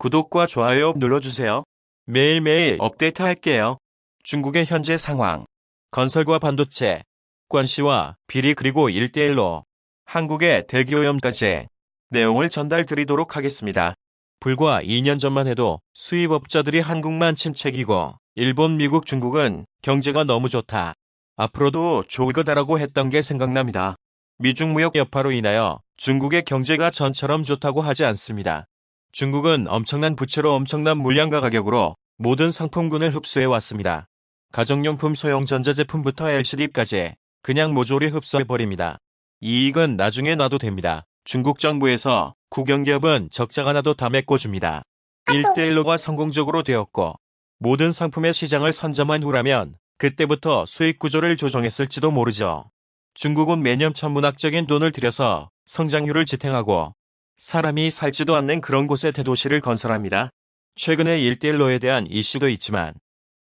구독과 좋아요 눌러주세요. 매일매일 업데이트 할게요. 중국의 현재 상황, 건설과 반도체, 관시와 비리 그리고 1대1로 한국의 대기오염까지 내용을 전달드리도록 하겠습니다. 불과 2년 전만 해도 수입업자들이 한국만 침체기고 일본, 미국, 중국은 경제가 너무 좋다. 앞으로도 좋을 거다라고 했던 게 생각납니다. 미중 무역 여파로 인하여 중국의 경제가 전처럼 좋다고 하지 않습니다. 중국은 엄청난 부채로 엄청난 물량과 가격으로 모든 상품군을 흡수해 왔습니다. 가정용품, 소형 전자제품부터 LCD까지 그냥 모조리 흡수해버립니다. 이익은 나중에 놔도 됩니다. 중국 정부에서 국영기업은 적자가 나도 다 메꿔줍니다. 1대1로가 성공적으로 되었고 모든 상품의 시장을 선점한 후라면 그때부터 수익 구조를 조정했을지도 모르죠. 중국은 매년 천문학적인 돈을 들여서 성장률을 지탱하고 사람이 살지도 않는 그런 곳에 대도시를 건설합니다. 최근에 1대1로에 대한 이슈도 있지만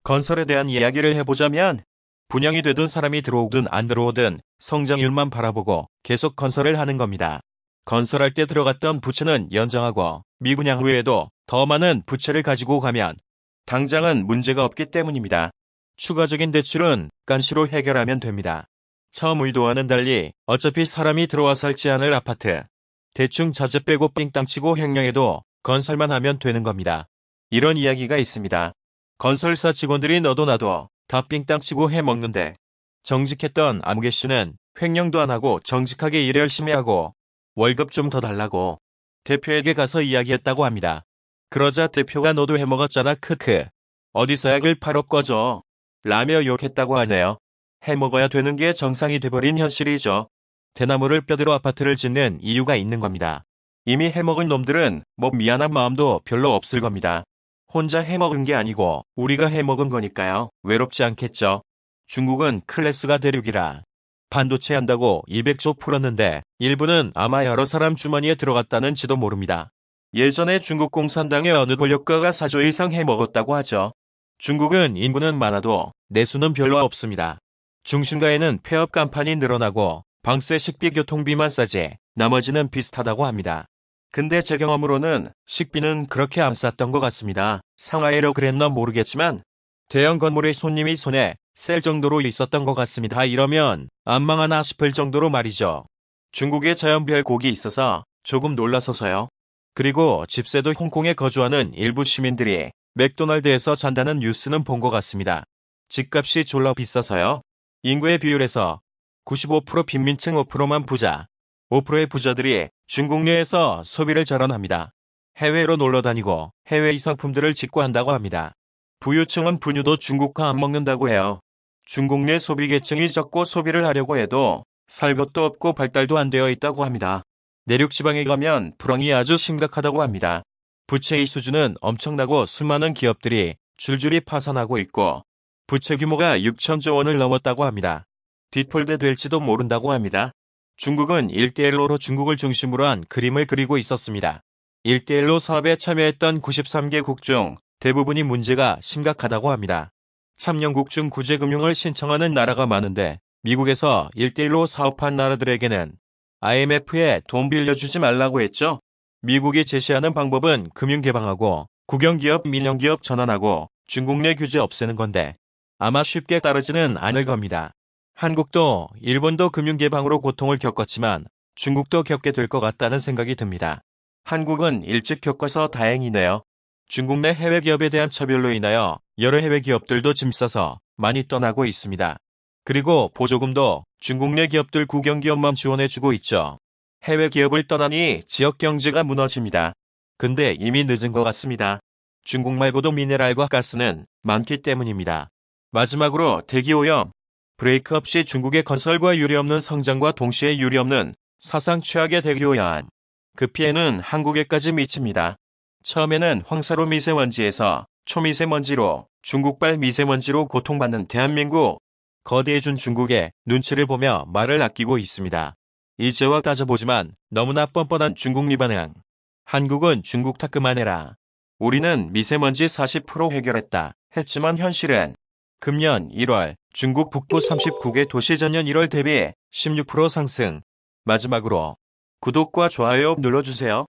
건설에 대한 이야기를 해보자면 분양이 되든 사람이 들어오든 안 들어오든 성장률만 바라보고 계속 건설을 하는 겁니다. 건설할 때 들어갔던 부채는 연장하고 미분양 후에도 더 많은 부채를 가지고 가면 당장은 문제가 없기 때문입니다. 추가적인 대출은 간시로 해결하면 됩니다. 처음 의도와는 달리 어차피 사람이 들어와 살지 않을 아파트, 대충 자재 빼고 삥땅 치고 횡령해도 건설만 하면 되는 겁니다. 이런 이야기가 있습니다. 건설사 직원들이 너도 나도 다 삥땅 치고 해먹는데 정직했던 아무개씨는 횡령도 안 하고 정직하게 일 열심히 하고 월급 좀 더 달라고 대표에게 가서 이야기했다고 합니다. 그러자 대표가 너도 해먹었잖아 크크. 어디서 약을 팔어 꺼져. 라며 욕했다고 하네요. 해먹어야 되는 게 정상이 돼버린 현실이죠. 대나무를 뼈대로 아파트를 짓는 이유가 있는 겁니다. 이미 해먹은 놈들은 뭐 미안한 마음도 별로 없을 겁니다. 혼자 해먹은 게 아니고 우리가 해먹은 거니까요. 외롭지 않겠죠. 중국은 클래스가 대륙이라 반도체 한다고 200조 풀었는데 일부는 아마 여러 사람 주머니에 들어갔다는지도 모릅니다. 예전에 중국 공산당의 어느 권력가가 4조 이상 해먹었다고 하죠. 중국은 인구는 많아도 내수는 별로 없습니다. 중심가에는 폐업 간판이 늘어나고 방세, 식비, 교통비만 싸지 나머지는 비슷하다고 합니다. 근데 제 경험으로는 식비는 그렇게 안 쌌던 것 같습니다. 상하이로 그랬나 모르겠지만 대형 건물의 손님이 손에 셀 정도로 있었던 것 같습니다. 이러면 안 망하나 싶을 정도로 말이죠. 중국에 자연별 곡이 있어서 조금 놀라서서요. 그리고 집세도 홍콩에 거주하는 일부 시민들이 맥도날드에서 잔다는 뉴스는 본 것 같습니다. 집값이 졸라 비싸서요. 인구의 비율에서 95% 빈민층 5%만 부자, 5%의 부자들이 중국 내에서 소비를 절원합니다. 해외로 놀러 다니고 해외 이상품들을 직구한다고 합니다. 부유층은 분유도 중국화 안 먹는다고 해요. 중국 내 소비 계층이 적고 소비를 하려고 해도 살 것도 없고 발달도 안 되어 있다고 합니다. 내륙 지방에 가면 불황이 아주 심각하다고 합니다. 부채의 수준은 엄청나고 수많은 기업들이 줄줄이 파산하고 있고 부채 규모가 6천조 원을 넘었다고 합니다. 디폴드 될지도 모른다고 합니다. 중국은 1대1로로 중국을 중심으로 한 그림을 그리고 있었습니다. 1대1로 사업에 참여했던 93개국 중 대부분이 문제가 심각하다고 합니다. 참여국 중 구제금융을 신청하는 나라가 많은데 미국에서 1대1로 사업한 나라들에게는 IMF에 돈 빌려주지 말라고 했죠. 미국이 제시하는 방법은 금융 개방하고 국영기업, 민영기업 전환하고 중국 내 규제 없애는 건데 아마 쉽게 따르지는 않을 겁니다. 한국도 일본도 금융 개방으로 고통을 겪었지만 중국도 겪게 될 것 같다는 생각이 듭니다. 한국은 일찍 겪어서 다행이네요. 중국 내 해외 기업에 대한 차별로 인하여 여러 해외 기업들도 짐 싸서 많이 떠나고 있습니다. 그리고 보조금도 중국 내 기업들 국영기업만 지원해주고 있죠. 해외 기업을 떠나니 지역 경제가 무너집니다. 근데 이미 늦은 것 같습니다. 중국 말고도 미네랄과 가스는 많기 때문입니다. 마지막으로 대기오염. 브레이크 없이 중국의 건설과 유례없는 성장과 동시에 유례없는 사상 최악의 대기오염. 그 피해는 한국에까지 미칩니다. 처음에는 황사로 미세먼지에서 초미세먼지로 중국발 미세먼지로 고통받는 대한민국. 거대해준 중국의 눈치를 보며 말을 아끼고 있습니다. 이제와 따져보지만 너무나 뻔뻔한 중국 반응. 한국은 중국 탓 그만해라. 우리는 미세먼지 40% 해결했다 했지만 현실은 금년 1월 중국 북부 39개 도시 전년 1월 대비 16% 상승. 마지막으로 구독과 좋아요 눌러주세요.